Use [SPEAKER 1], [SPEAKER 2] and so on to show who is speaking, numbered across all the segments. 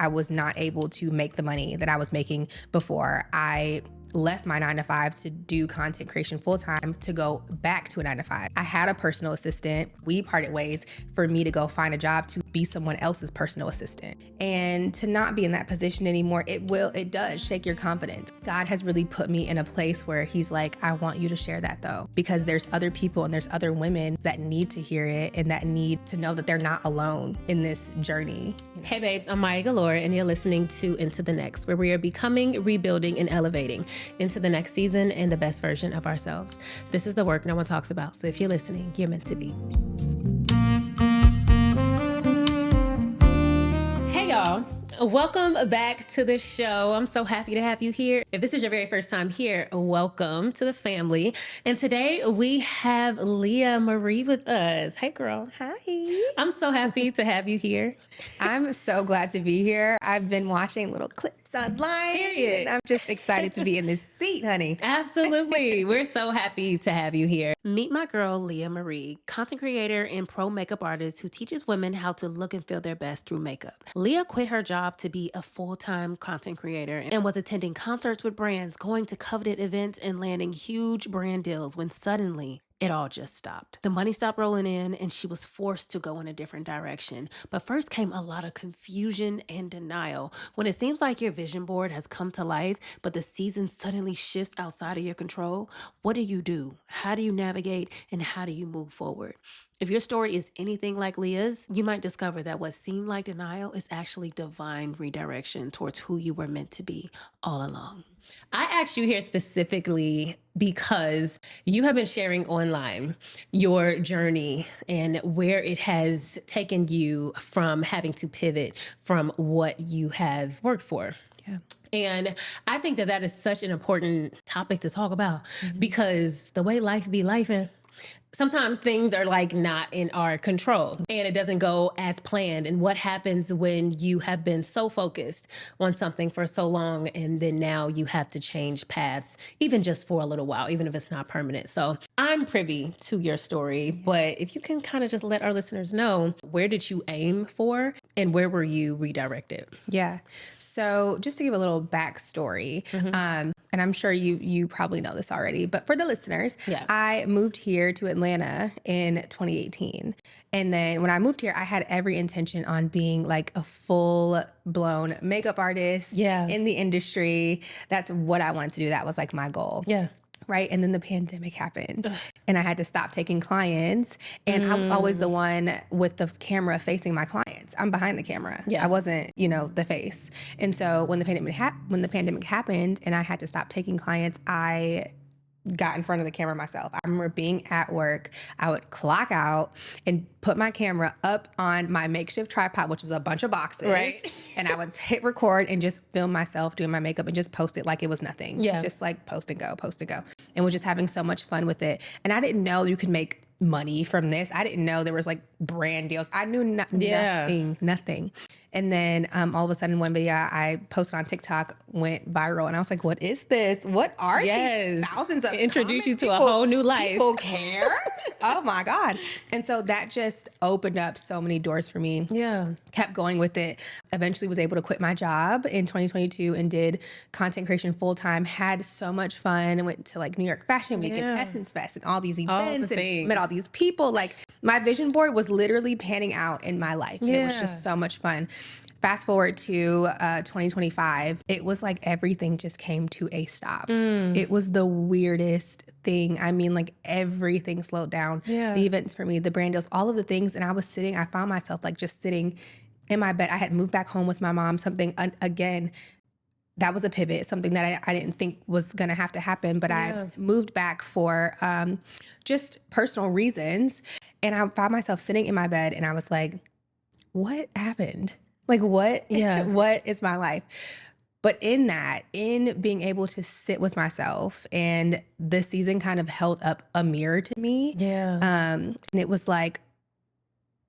[SPEAKER 1] I was not able to make the money that I was making before. I left my 9-to-5 to do content creation full time to go back to a 9-to-5. I had a personal assistant. We parted ways for me to go find a job to be someone else's personal assistant. And to not be in that position anymore, it does shake your confidence. God has really put me in a place where he's like, I want you to share that though, because there's other people and there's other women that need to hear it and that need to know that they're not alone in this journey.
[SPEAKER 2] Hey babes, I'm Maya Galore and you're listening to Into the Next, where we are becoming, rebuilding, and elevating into the next season and the best version of ourselves. This is the work no one talks about. So if you're listening, you're meant to be. Hey y'all. Welcome back to the show. I'm so happy to have you here. If this is your very first time here, welcome to the family. And today we have Leea Marie with us. Hey girl.
[SPEAKER 1] Hi.
[SPEAKER 2] I'm so happy to have you here.
[SPEAKER 1] I'm so glad to be here. I've been watching little clips online.
[SPEAKER 2] Period.
[SPEAKER 1] And I'm just excited to be in this seat, honey.
[SPEAKER 2] Absolutely. We're so happy to have you here. Meet my girl, Leea Marie, content creator and pro makeup artist who teaches women how to look and feel their best through makeup. Leea quit her job to be a full-time content creator and was attending concerts with brands, going to coveted events and landing huge brand deals when suddenly it all just stopped. The money stopped rolling in and she was forced to go in a different direction. But first came a lot of confusion and denial. When it seems like your vision board has come to life, but the season suddenly shifts outside of your control, what do? How do you navigate and how do you move forward? If your story is anything like Lea's, you might discover that what seemed like denial is actually divine redirection towards who you were meant to be all along. I asked you here specifically because you have been sharing online your journey and where it has taken you from having to pivot from what you have worked for.
[SPEAKER 1] Yeah.
[SPEAKER 2] And I think that that is such an important topic to talk about because the way life be lifing, sometimes things are like not in our control and it doesn't go as planned. And what happens when you have been so focused on something for so long and then now you have to change paths, even just for a little while, even if it's not permanent. So I'm privy to your story, but if you can kind of just let our listeners know, where did you aim for and where were you redirected?
[SPEAKER 1] Yeah. So just to give a little backstory, and I'm sure you probably know this already, but for the listeners, I moved here to Atlanta in 2018. And then when I moved here, I had every intention on being like a full-blown makeup artist in the industry. That's what I wanted to do. That was like my goal.
[SPEAKER 2] Yeah.
[SPEAKER 1] Right. And then the pandemic happened and I had to stop taking clients. And I was always the one with the camera facing my clients. I'm behind the camera. I wasn't, the face. And so when the pandemic happened and I had to stop taking clients, I got in front of the camera myself. I remember being at work, I would clock out and put my camera up on my makeshift tripod, which is a bunch of boxes.
[SPEAKER 2] Right.
[SPEAKER 1] And I would hit record and just film myself doing my makeup and just post it like it was nothing. Just like post and go. And was just having so much fun with it. And I didn't know you could make money from this. I didn't know there was like brand deals. I knew nothing. And then all of a sudden one video I posted on TikTok went viral and I was like, what is this? What are these thousands of
[SPEAKER 2] introduce you to
[SPEAKER 1] comments?
[SPEAKER 2] a whole new life.
[SPEAKER 1] People care? Oh my God. And so that just opened up so many doors for me.
[SPEAKER 2] Yeah.
[SPEAKER 1] Kept going with it. Eventually was able to quit my job in 2022 and did content creation full time. Had so much fun and went to like New York Fashion Week and Essence Fest and all these events and met all these people. Like my vision board was literally panning out in my life. It was just so much fun. Fast forward to 2025, it was like everything just came to a stop. It was the weirdest thing. I mean, like everything slowed down. The events for me, the brand deals, all of the things. And I found myself like just sitting in my bed. I had moved back home with my mom, something, again, that was a pivot, something that I didn't think was going to have to happen. But I moved back for just personal reasons. And I found myself sitting in my bed and I was like, what happened? Like what? What is my life? But in being able to sit with myself, and this season kind of held up a mirror to me. And it was like,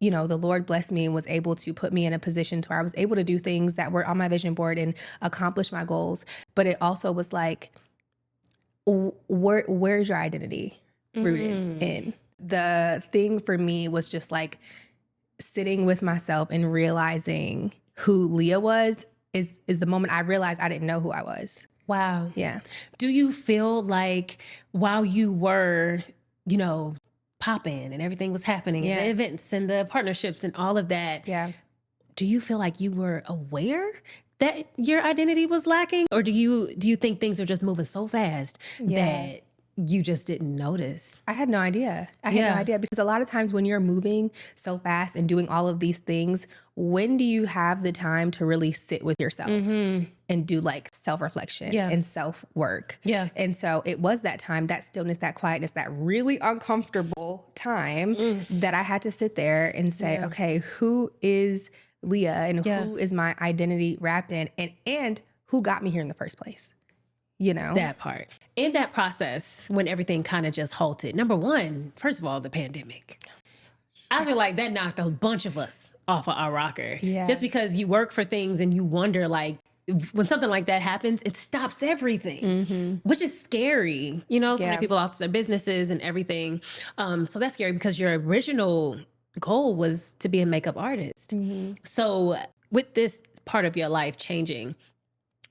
[SPEAKER 1] the Lord blessed me and was able to put me in a position to where I was able to do things that were on my vision board and accomplish my goals. But it also was like, where's your identity rooted in? The thing for me was just like sitting with myself and realizing who Leea was is the moment I realized I didn't know who I was.
[SPEAKER 2] Wow.
[SPEAKER 1] Yeah.
[SPEAKER 2] Do you feel like while you were, you know, popping and everything was happening, and the events and the partnerships and all of that, do you feel like you were aware that your identity was lacking? Or do you think things are just moving so fast that you just didn't notice?
[SPEAKER 1] I had no idea. I had no idea, because a lot of times when you're moving so fast and doing all of these things, when do you have the time to really sit with yourself and do like self-reflection and self-work? Yeah. And so it was that time, that stillness, that quietness, that really uncomfortable time that I had to sit there and say, okay, who is Leea and who is my identity wrapped in, and who got me here in the first place? You know,
[SPEAKER 2] that part. In that process, when everything kind of just halted, number one, first of all, the pandemic. I feel like that knocked a bunch of us off of our rocker. Yeah. Just because you work for things and you wonder, like, when something like that happens, it stops everything, which is scary. You know, so many people lost their businesses and everything. So that's scary, because your original goal was to be a makeup artist. So with this part of your life changing,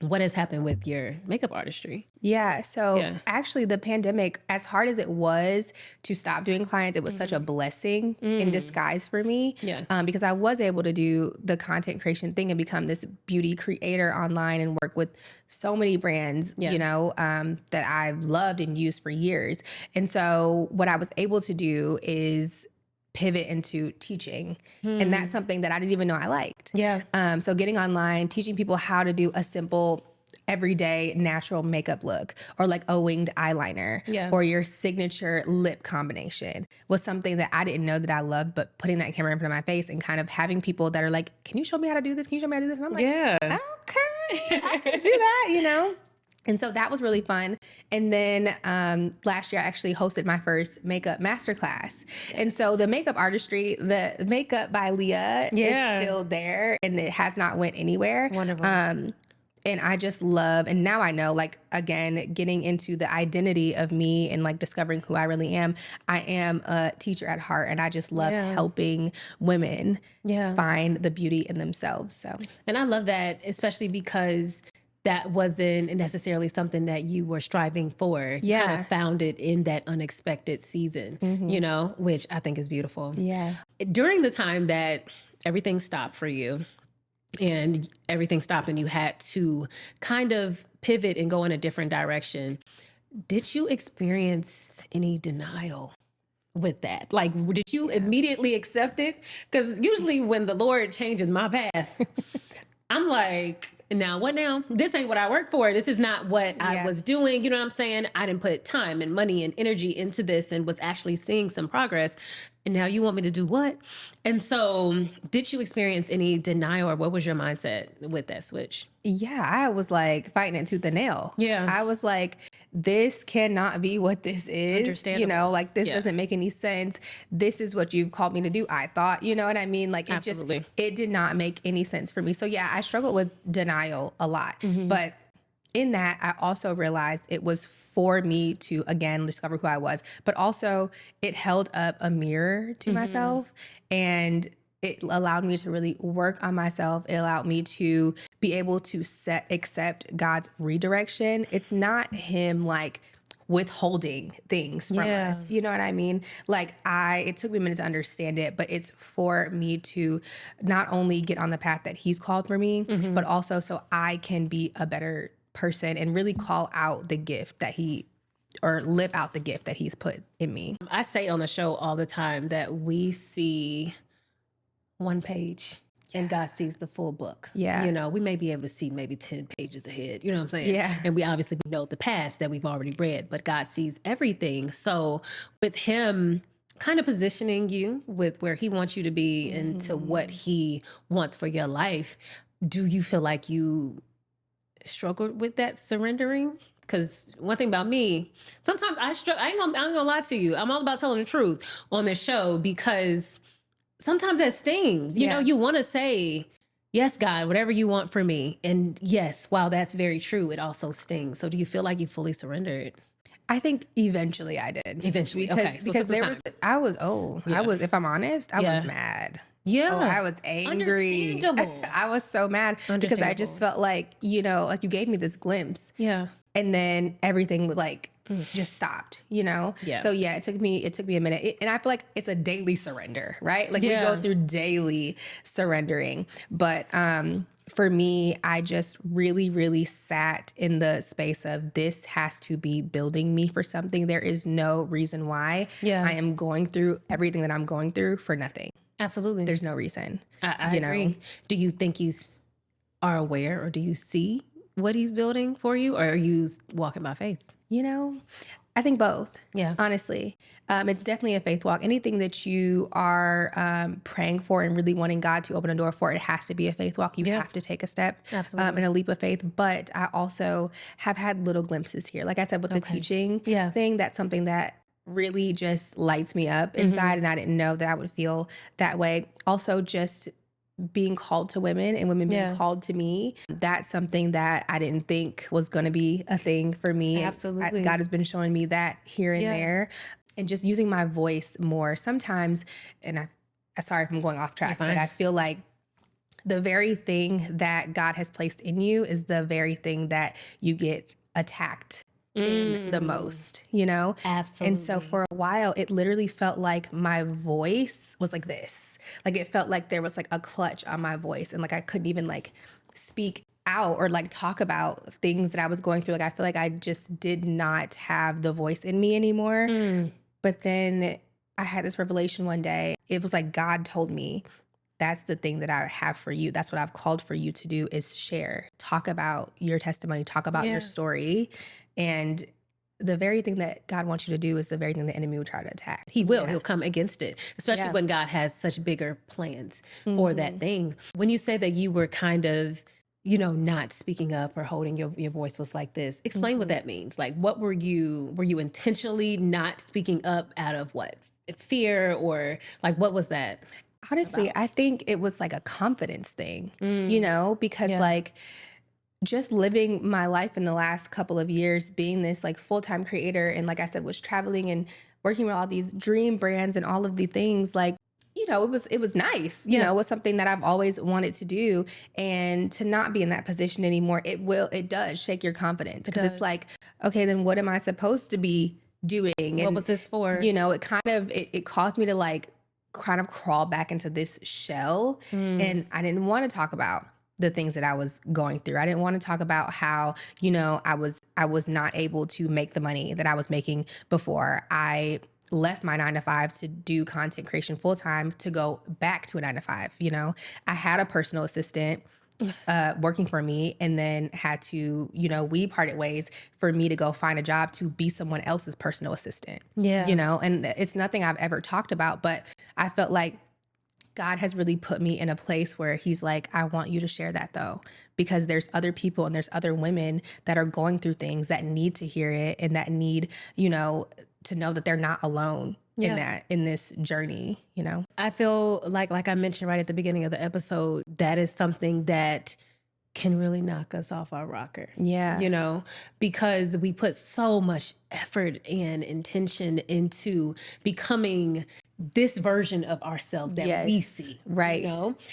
[SPEAKER 2] what has happened with your makeup artistry?
[SPEAKER 1] Yeah. So actually the pandemic, as hard as it was to stop doing clients, it was such a blessing in disguise for me. Yeah. Because I was able to do the content creation thing and become this beauty creator online and work with so many brands, you know, that I've loved and used for years. And so what I was able to do is pivot into teaching. And that's something that I didn't even know I liked. Yeah. So getting online, teaching people how to do a simple everyday natural makeup look, or like a winged eyeliner, or your signature lip combination, was something that I didn't know that I loved. But putting that camera in front of my face and kind of having people that are like, can you show me how to do this? Can you show me how to do this? And I'm like, okay, I can do that, you know? And so that was really fun. And then last year I actually hosted my first makeup masterclass. And so the makeup artistry, the makeup by Leea is still there, and it has not went anywhere. Wonderful. And I just love, and now I know, like, again, getting into the identity of me and like discovering who I really am. I am a teacher at heart, and I just love helping women find the beauty in themselves. So,
[SPEAKER 2] and I love that, especially because that wasn't necessarily something that you were striving for. You kind of found it in that unexpected season, you know, which I think is beautiful. Yeah. During the time that everything stopped for you, and everything stopped and you had to kind of pivot and go in a different direction, did you experience any denial with that? Like, did you immediately accept it? Because usually when the Lord changes my path, I'm like, now what now? This ain't what I work for. This is not what I was doing. You know what I'm saying? I didn't put time and money and energy into this and was actually seeing some progress. And now you want me to do what? And so did you experience any denial, or what was your mindset with that switch?
[SPEAKER 1] Yeah, I was like fighting it tooth and nail. Yeah. I was like, this cannot be what this is. Understandable. You know, like, this doesn't make any sense. This is what you've called me to do, I thought, you know what I mean? Like, it did not make any sense for me. So yeah, I struggled with denial a lot. But in that, I also realized it was for me to, again, discover who I was, but also it held up a mirror to myself, and it allowed me to really work on myself. It allowed me to be able to accept God's redirection. It's not him like withholding things from us. You know what I mean? Like, it took me a minute to understand it, but it's for me to not only get on the path that he's called for me, but also so I can be a better person and really call out the gift that or live out the gift that he's put in me.
[SPEAKER 2] I say on the show all the time that we see one page and God sees the full book. Yeah. You know, we may be able to see maybe 10 pages ahead. You know what I'm saying? Yeah. And we obviously know the past that we've already read, but God sees everything. So with him kind of positioning you with where he wants you to be and to what he wants for your life, do you feel like you struggled with that surrendering? Because one thing about me, sometimes I struggle. I ain't gonna lie to you. I'm all about telling the truth on this show, because sometimes that stings. You know, you want to say, yes, God, whatever you want for me. And yes, while that's very true, it also stings. So do you feel like you fully surrendered?
[SPEAKER 1] I think eventually I did.
[SPEAKER 2] Eventually,
[SPEAKER 1] because there was, if I'm honest, I was mad.
[SPEAKER 2] Yeah.
[SPEAKER 1] Oh, I was angry.
[SPEAKER 2] Understandable.
[SPEAKER 1] I was so mad because I just felt like, like you gave me this glimpse.
[SPEAKER 2] Yeah.
[SPEAKER 1] And then everything like just stopped,
[SPEAKER 2] Yeah.
[SPEAKER 1] So yeah, it took me a minute. And I feel like it's a daily surrender, right? Like we go through daily surrendering. But for me, I just really, really sat in the space of this has to be building me for something. There is no reason why I am going through everything that I'm going through for nothing.
[SPEAKER 2] Absolutely.
[SPEAKER 1] There's no reason.
[SPEAKER 2] I agree. Do you think you are aware, or do you see what he's building for you, or are you walking by faith?
[SPEAKER 1] I think both.
[SPEAKER 2] Yeah.
[SPEAKER 1] Honestly. It's definitely a faith walk. Anything that you are praying for and really wanting God to open a door for, it has to be a faith walk. You have to take a step and a leap of faith. But I also have had little glimpses here. Like I said, with the teaching thing, that's something that really just lights me up inside. And I didn't know that I would feel that way. Also, just being called to women and women being called to me, that's something that I didn't think was going to be a thing for me.
[SPEAKER 2] Absolutely.
[SPEAKER 1] God has been showing me that here and there, and just using my voice more sometimes. And I'm sorry if I'm going off track, but I feel like the very thing that God has placed in you is the very thing that you get attacked in the most,
[SPEAKER 2] Absolutely.
[SPEAKER 1] And so for a while, it literally felt like my voice was like this. Like it felt like there was like a clutch on my voice, and like I couldn't even like speak out or like talk about things that I was going through. Like I feel like I just did not have the voice in me anymore. But then I had this revelation one day. It was like God told me, that's the thing that I have for you. That's what I've called for you to do, is share, talk about your testimony, talk about your story. And the very thing that God wants you to do is the very thing the enemy will try to attack.
[SPEAKER 2] He will. He'll come against it, especially when God has such bigger plans for that thing. When you say that you were kind of, not speaking up or holding your voice was like this, explain what that means. Like, what were you intentionally not speaking up out of what? Fear, or like, what was that?
[SPEAKER 1] Honestly, I think it was like a confidence thing, because like just living my life in the last couple of years, being this like full-time creator, and like I said, was traveling and working with all these dream brands and all of the things, like, it was nice, it was something that I've always wanted to do. And to not be in that position anymore, it does shake your confidence, because it's like, okay, then what am I supposed to be doing? And
[SPEAKER 2] what was this for?
[SPEAKER 1] It kind of, it caused me to like kind of crawl back into this shell. And I didn't want to talk about the things that I was going through. I didn't want to talk about how, I was not able to make the money that I was making before. I left my 9-to-5 to do content creation full time, to go back to a 9-to-5. I had a personal assistant working for me, and then had to, we parted ways for me to go find a job to be someone else's personal assistant. And it's nothing I've ever talked about, but I felt like God has really put me in a place where he's like, I want you to share that though, because there's other people and there's other women that are going through things that need to hear it, and that need, to know that they're not alone in this journey,
[SPEAKER 2] I feel like I mentioned right at the beginning of the episode, that is something that can really knock us off our rocker.
[SPEAKER 1] Yeah.
[SPEAKER 2] Because we put so much effort and intention into becoming this version of ourselves that we see.
[SPEAKER 1] Right.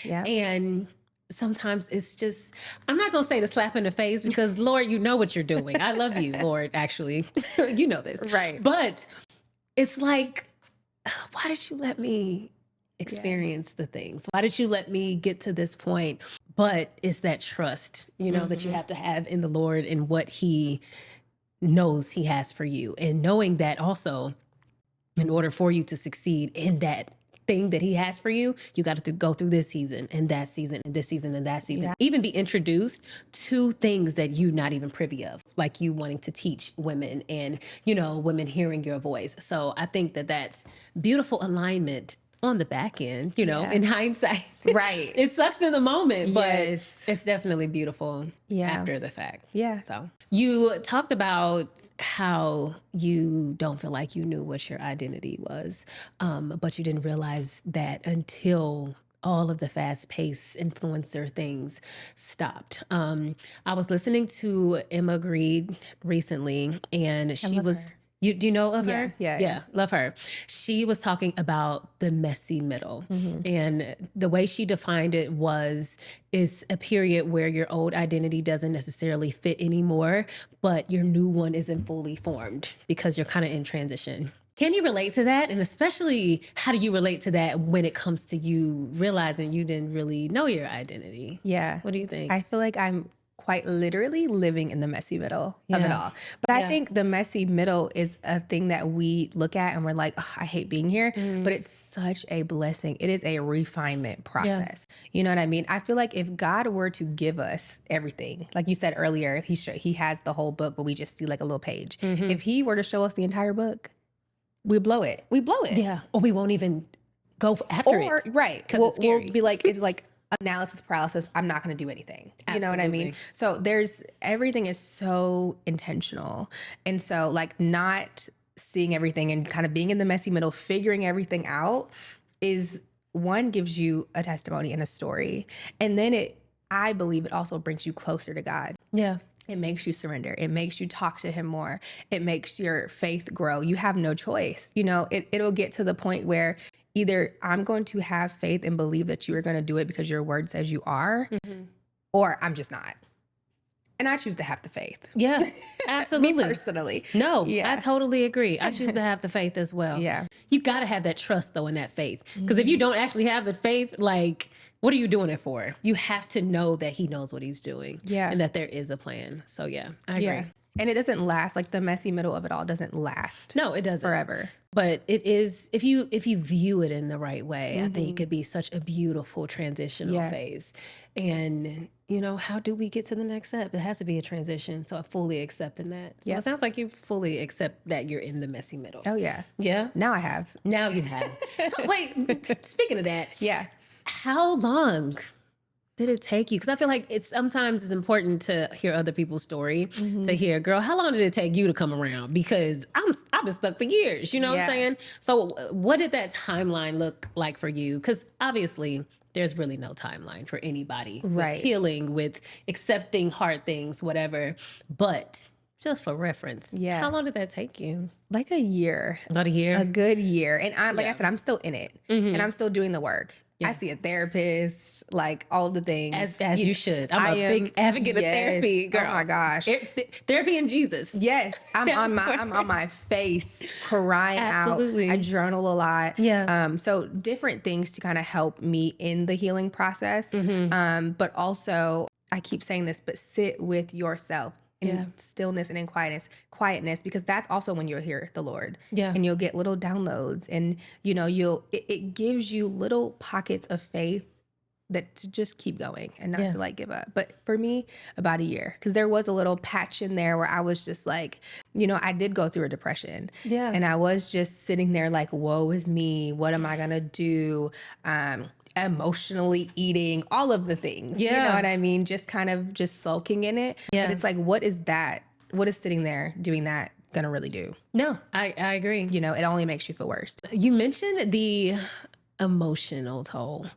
[SPEAKER 2] Yeah. And sometimes it's just, I'm not going to say the slap in the face, because Lord, you know what you're doing. I love you, Lord, actually. You know this.
[SPEAKER 1] Right.
[SPEAKER 2] But it's like, why did you let me experience the things? Why did you let me get to this point? But it's that trust, that you have to have in the Lord and what he knows he has for you. And knowing that also, in order for you to succeed in that thing that he has for you, you got to go through this season and that season and this season and that season. Even be introduced to things that you're not even privy of, like you wanting to teach women and, women hearing your voice. So I think that that's beautiful alignment on the back end, in hindsight.
[SPEAKER 1] Right.
[SPEAKER 2] It sucks in the moment, but it's definitely beautiful after the fact.
[SPEAKER 1] Yeah.
[SPEAKER 2] So you talked about how you don't feel like you knew what your identity was, but you didn't realize that until all of the fast-paced influencer things stopped. I was listening to Emma Grede recently, and she was Do you know of her?
[SPEAKER 1] Yeah.
[SPEAKER 2] Love her. She was talking about the messy middle. And the way she defined it is a period where your old identity doesn't necessarily fit anymore, but your new one isn't fully formed because you're kind of in transition. Can you relate to that? And especially, how do you relate to that when it comes to you realizing you didn't really know your identity?
[SPEAKER 1] Yeah.
[SPEAKER 2] What do you think?
[SPEAKER 1] I feel like I'm quite literally living in the messy middle of it all. But I think the messy middle is a thing that we look at and we're like, oh, I hate being here. But it's such a blessing. It is a refinement process. You know what I mean? I feel like if God were to give us everything, like you said earlier, he has the whole book, but we just see like a little page. If he were to show us the entire book, we blow it.
[SPEAKER 2] Yeah. Or we won't even go after it.
[SPEAKER 1] Right. We'll be like, it's like analysis paralysis. I'm not going to do anything. You know what I mean? So everything is so intentional. And so like not seeing everything and kind of being in the messy middle, figuring everything out gives you a testimony and a story. And then I believe it also brings you closer to God.
[SPEAKER 2] Yeah.
[SPEAKER 1] It makes you surrender. It makes you talk to him more. It makes your faith grow. You have no choice. You know, it'll get to the point where either I'm going to have faith and believe that you are going to do it because your word says you are, or I'm just not. And I choose to have the faith.
[SPEAKER 2] Yeah, absolutely.
[SPEAKER 1] Me personally.
[SPEAKER 2] No, I totally agree. I choose to have the faith as well.
[SPEAKER 1] Yeah.
[SPEAKER 2] You got to have that trust though in that faith. Because if you don't actually have the faith, like, what are you doing it for? You have to know that he knows what he's doing.
[SPEAKER 1] Yeah.
[SPEAKER 2] And that there is a plan. So I agree.
[SPEAKER 1] Yeah. And it doesn't last. Like the messy middle of it all doesn't last.
[SPEAKER 2] No, it doesn't.
[SPEAKER 1] Forever.
[SPEAKER 2] But it is, if you view it in the right way, I think it could be such a beautiful transitional phase. And, you know, how do we get to the next step? It has to be a transition. So I'm fully accepting that. So it sounds like you fully accept that you're in the messy middle.
[SPEAKER 1] Oh, yeah.
[SPEAKER 2] Yeah?
[SPEAKER 1] Now I have.
[SPEAKER 2] Now you have. So, wait, speaking of that.
[SPEAKER 1] Yeah.
[SPEAKER 2] How long did it take you? Because I feel like sometimes it's important to hear other people's story, to hear, girl, how long did it take you to come around? Because I've been stuck for years, you know what I'm saying? So what did that timeline look like for you? Because obviously there's really no timeline for anybody with healing, with accepting hard things, whatever. But just for reference, how long did that take you?
[SPEAKER 1] Like a year.
[SPEAKER 2] About a year?
[SPEAKER 1] A good year. And I said, I'm still in it and I'm still doing the work. I see a therapist, like all of the things.
[SPEAKER 2] As you should. I'm a big advocate of therapy, girl.
[SPEAKER 1] Oh my gosh.
[SPEAKER 2] Therapy and Jesus.
[SPEAKER 1] Yes. I'm on my face crying out. I journal a lot.
[SPEAKER 2] Yeah.
[SPEAKER 1] So different things to kind of help me in the healing process. But also, I keep saying this, but sit with yourself in stillness and in quietness, because that's also when you'll hear the Lord. Yeah. And you'll get little downloads, and you know, it gives you little pockets of faith that to just keep going and not to like give up. But for me, about a year, because there was a little patch in there where I was just like, you know, I did go through a depression. Yeah. And I was just sitting there like, woe is me. What am I gonna do? Emotionally eating, all of the things. You know what I mean? Just kind of just sulking in it. Yeah. But it's like, what is that? What is sitting there doing that gonna really do?
[SPEAKER 2] No, I agree.
[SPEAKER 1] You know, it only makes you feel worse.
[SPEAKER 2] You mentioned the emotional toll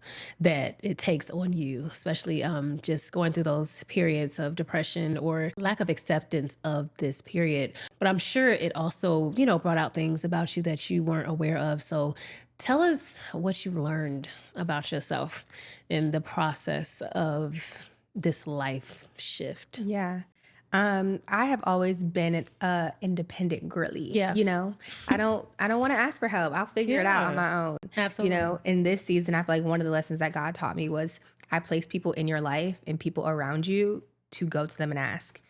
[SPEAKER 2] that it takes on you, especially just going through those periods of depression or lack of acceptance of this period. But I'm sure it also, you know, brought out things about you that you weren't aware of. So tell us what you learned about yourself in the process of this life shift.
[SPEAKER 1] Yeah. I have always been an independent girly. Yeah. You know, I don't want to ask for help. I'll figure it out on my own.
[SPEAKER 2] Absolutely.
[SPEAKER 1] You know, in this season, I feel like one of the lessons that God taught me was I place people in your life and people around you to go to them and ask.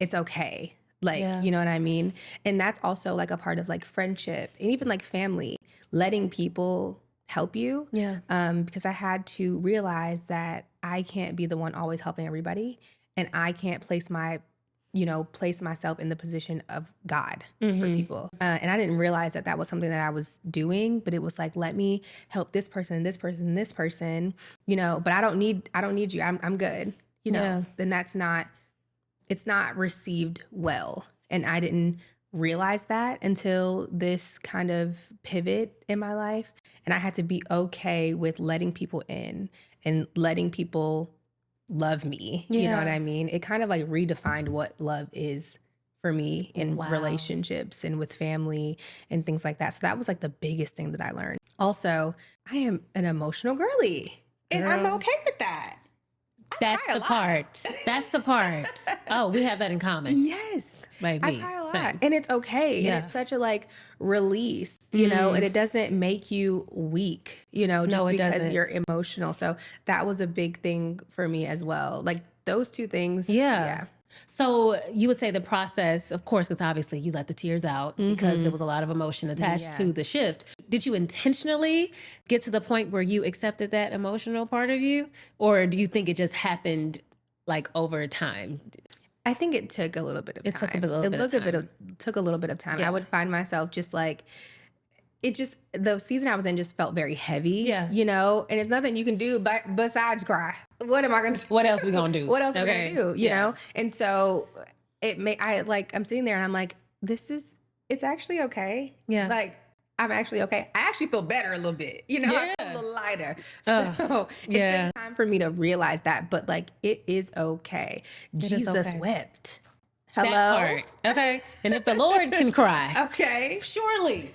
[SPEAKER 1] It's okay. Like, you know what I mean? And that's also like a part of like friendship and even like family, letting people help you. Yeah. Because I had to realize that I can't be the one always helping everybody, and I can't place myself in the position of God for people. And I didn't realize that was something that I was doing, but it was like, let me help this person, this person, this person, you know, but I don't need you. I'm good. You know, then it's not received well. And I didn't realize that until this kind of pivot in my life. And I had to be okay with letting people in and letting people love me. You know what I mean? It kind of like redefined what love is for me in relationships and with family and things like that. So that was like the biggest thing that I learned. Also, I am an emotional girly, and I'm okay with that.
[SPEAKER 2] That's the part. That's the part. Oh, we have that in common.
[SPEAKER 1] Yes.
[SPEAKER 2] Baby.
[SPEAKER 1] I cry a lot. And it's okay.
[SPEAKER 2] Yeah.
[SPEAKER 1] And it's such a like release, you know, and it doesn't make you weak, you know, just because you're emotional. So that was a big thing for me as well. Like those two things. Yeah.
[SPEAKER 2] So you would say the process, of course, because obviously you let the tears out because there was a lot of emotion attached to the shift. Did you intentionally get to the point where you accepted that emotional part of you? Or do you think it just happened like over time?
[SPEAKER 1] I think it took a little bit of time.
[SPEAKER 2] Took a little bit of time.
[SPEAKER 1] I would find myself just like, the season I was in just felt very heavy, you know, and it's nothing you can do besides cry. What am I going to do?
[SPEAKER 2] What else we going to do?
[SPEAKER 1] What else are we going to do? You know? And so I'm sitting there and I'm like, it's actually okay. Yeah. Like, I'm actually okay. I actually feel better a little bit, you know, I feel a little lighter. So it took time for me to realize that, but like, it is okay. Jesus wept. Hello.
[SPEAKER 2] That part. Okay. And if the Lord can cry,
[SPEAKER 1] okay,
[SPEAKER 2] surely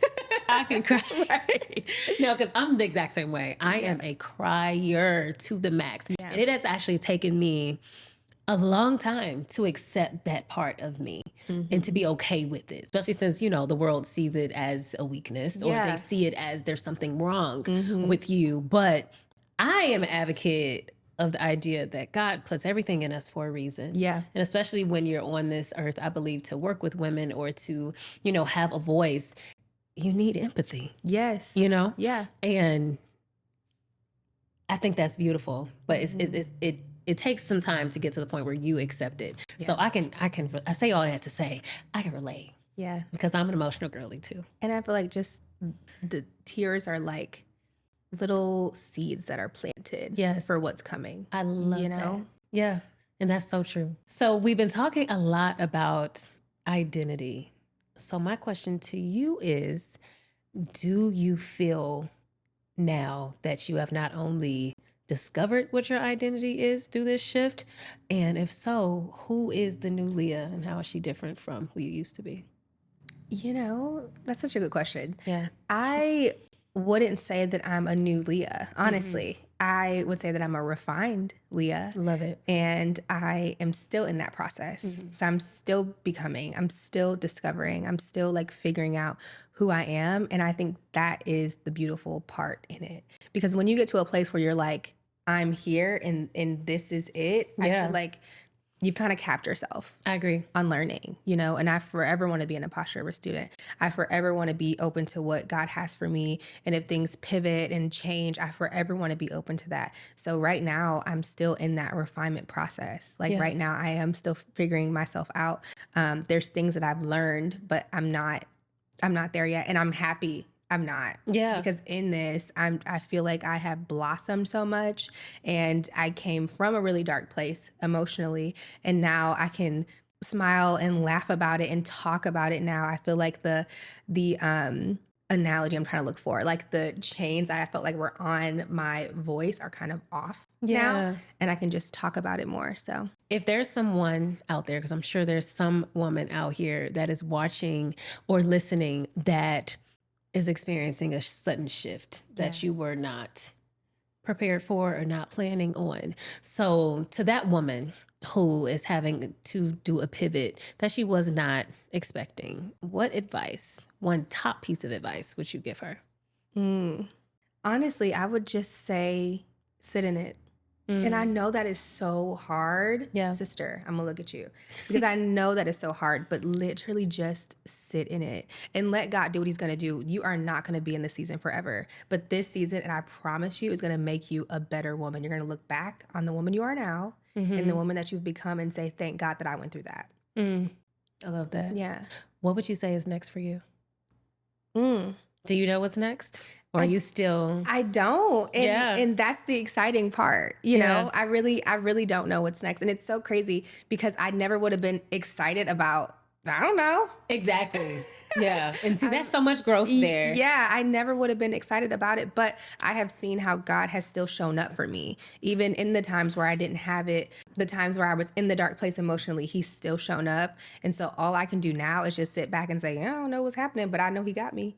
[SPEAKER 2] I can cry. Right. No, because I'm the exact same way. I am a crier to the max. Yeah. And it has actually taken me a long time to accept that part of me and to be okay with it, especially since, you know, the world sees it as a weakness or they see it as there's something wrong with you. But I am an advocate of the idea that God puts everything in us for a reason. Yeah. And especially when you're on this earth, I believe to work with women or to, you know, have a voice, you need empathy. Yes. You know? Yeah. And I think that's beautiful, but it takes some time to get to the point where you accept it. Yeah. So I say all that to say, I can relate. Yeah. Because I'm an emotional girly too.
[SPEAKER 1] And I feel like just the tears are like little seeds that are planted for what's coming.
[SPEAKER 2] I love that. Yeah. And that's so true. So we've been talking a lot about identity. So my question to you is, do you feel now that you have not only discovered what your identity is through this shift? And if so, who is the new Leea and how is she different from who you used to be?
[SPEAKER 1] You know, that's such a good question. Yeah. I wouldn't say that I'm a new Leea, honestly. I would say that I'm a refined Leea.
[SPEAKER 2] Love it.
[SPEAKER 1] And I am still in that process. So I'm still becoming, I'm still discovering, I'm still like figuring out who I am. And I think that is the beautiful part in it. Because when you get to a place where you're like, I'm here and this is it, I feel like you've kind of capped yourself.
[SPEAKER 2] I agree.
[SPEAKER 1] On learning, you know, and I forever want to be in a posture of a student. I forever want to be open to what God has for me. And if things pivot and change, I forever want to be open to that. So right now I'm still in that refinement process. Like right now I am still figuring myself out. There's things that I've learned, but I'm not there yet. And I'm happy I'm not. Yeah. Because in this, I feel like I have blossomed so much, and I came from a really dark place emotionally, and now I can smile and laugh about it and talk about it now. I feel like the analogy I'm trying to look for, like the chains I felt like were on my voice are kind of off now, and I can just talk about it more. So
[SPEAKER 2] if there's someone out there, because I'm sure there's some woman out here that is watching or listening that is experiencing a sudden shift that you were not prepared for or not planning on. So to that woman who is having to do a pivot that she was not expecting, what advice, one top piece of advice would you give her?
[SPEAKER 1] Honestly, I would just say, sit in it. And I know that is so hard. Yeah. Sister, I'm gonna look at you. Because I know that is so hard, but literally just sit in it and let God do what he's gonna do. You are not gonna be in this season forever. But this season, and I promise you, is gonna make you a better woman. You're gonna look back on the woman you are now and the woman that you've become and say, thank God that I went through that.
[SPEAKER 2] I love that. Yeah. What would you say is next for you? Do you know what's next? Or are you still?
[SPEAKER 1] I don't. And that's the exciting part. You know, I really don't know what's next. And it's so crazy because I never would have been excited about, I don't know.
[SPEAKER 2] Exactly. Yeah. And see, that's so much growth there.
[SPEAKER 1] Yeah, I never would have been excited about it, but I have seen how God has still shown up for me. Even in the times where I didn't have it, the times where I was in the dark place emotionally, he's still shown up. And so all I can do now is just sit back and say, I don't know what's happening, but I know he got me.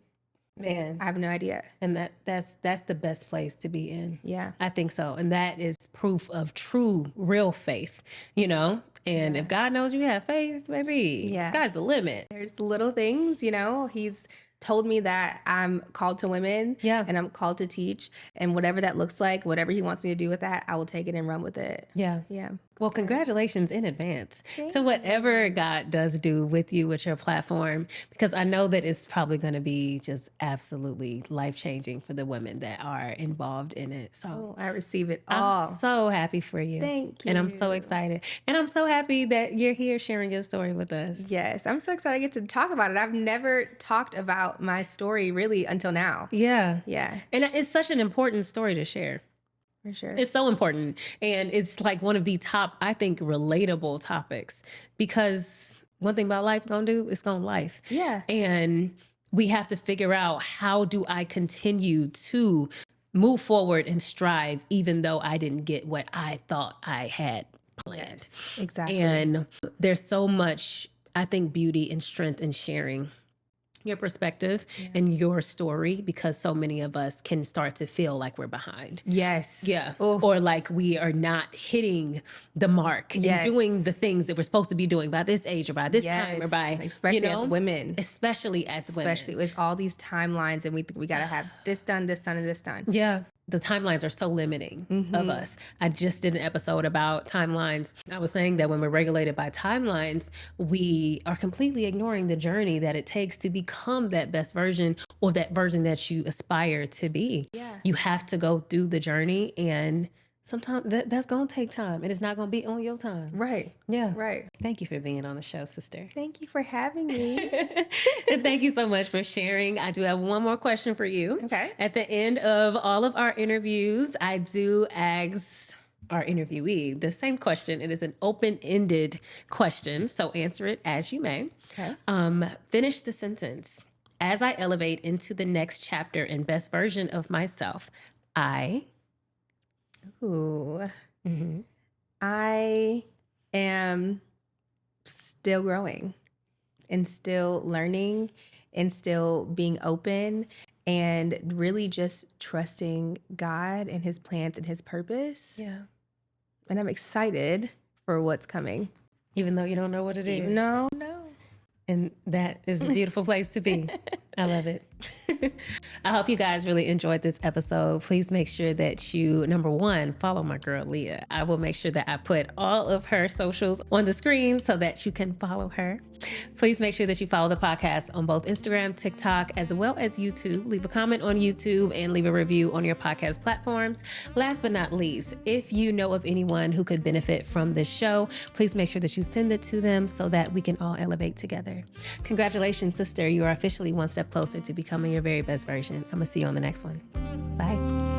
[SPEAKER 2] Man,
[SPEAKER 1] I have no idea.
[SPEAKER 2] And that's the best place to be in.
[SPEAKER 1] Yeah.
[SPEAKER 2] I think so. And that is proof of true, real faith, you know? And if God knows you have faith, baby, sky's the limit.
[SPEAKER 1] There's the little things, you know, he's told me that I'm called to women and I'm called to teach, and whatever that looks like, whatever he wants me to do with that, I will take it and run with it.
[SPEAKER 2] Yeah.
[SPEAKER 1] Yeah.
[SPEAKER 2] Well, congratulations in advance to whatever God does do with you with your platform, because I know that it's probably going to be just absolutely life-changing for the women that are involved in it. So
[SPEAKER 1] I receive it all.
[SPEAKER 2] I'm so happy for you.
[SPEAKER 1] Thank you.
[SPEAKER 2] And I'm so excited. And I'm so happy that you're here sharing your story with us.
[SPEAKER 1] Yes, I'm so excited I get to talk about it. I've never talked about my story really until now.
[SPEAKER 2] Yeah.
[SPEAKER 1] Yeah.
[SPEAKER 2] And it's such an important story to share.
[SPEAKER 1] For sure.
[SPEAKER 2] It's so important. And it's like one of the top, I think, relatable topics, because one thing about life gonna do is gonna life.
[SPEAKER 1] Yeah.
[SPEAKER 2] And we have to figure out, how do I continue to move forward and strive, even though I didn't get what I thought I had planned.
[SPEAKER 1] Yes, exactly.
[SPEAKER 2] And there's so much, I think, beauty and strength in sharing your perspective and your story, because so many of us can start to feel like we're behind.
[SPEAKER 1] Yes.
[SPEAKER 2] Yeah.
[SPEAKER 1] Oof.
[SPEAKER 2] Or like we are not hitting the mark and doing the things that we're supposed to be doing by this age or by this time or by,
[SPEAKER 1] especially as women.
[SPEAKER 2] Especially as women.
[SPEAKER 1] Especially with all these timelines, and we think we got to have this done, this done, and this done.
[SPEAKER 2] Yeah. The timelines are so limiting of us. I just did an episode about timelines. I was saying that when we're regulated by timelines, we are completely ignoring the journey that it takes to become that best version, or that version that you aspire to be.
[SPEAKER 1] Yeah.
[SPEAKER 2] You have to go through the journey, and sometimes that's going to take time. It is not going to be on your time.
[SPEAKER 1] Right.
[SPEAKER 2] Yeah.
[SPEAKER 1] Right.
[SPEAKER 2] Thank you for being on the show, sister.
[SPEAKER 1] Thank you for having me.
[SPEAKER 2] And thank you so much for sharing. I do have one more question for you.
[SPEAKER 1] Okay.
[SPEAKER 2] At the end of all of our interviews, I do ask our interviewee the same question. It is an open-ended question, so answer it as you may.
[SPEAKER 1] Okay.
[SPEAKER 2] Finish the sentence. As I elevate into the next chapter and best version of myself,
[SPEAKER 1] Ooh. I am still growing and still learning and still being open and really just trusting God and his plans and his purpose.
[SPEAKER 2] Yeah.
[SPEAKER 1] And I'm excited for what's coming.
[SPEAKER 2] Even though you don't know what it is.
[SPEAKER 1] No.
[SPEAKER 2] And that is a beautiful place to be. I love it. I hope you guys really enjoyed this episode. Please make sure that you, number one, follow my girl, Leea. I will make sure that I put all of her socials on the screen so that you can follow her. Please make sure that you follow the podcast on both Instagram, TikTok, as well as YouTube. Leave a comment on YouTube and leave a review on your podcast platforms. Last but not least, if you know of anyone who could benefit from this show, please make sure that you send it to them so that we can all elevate together. Congratulations, sister. You are officially one step closer to becoming your very best version. I'm going to see you on the next one. Bye.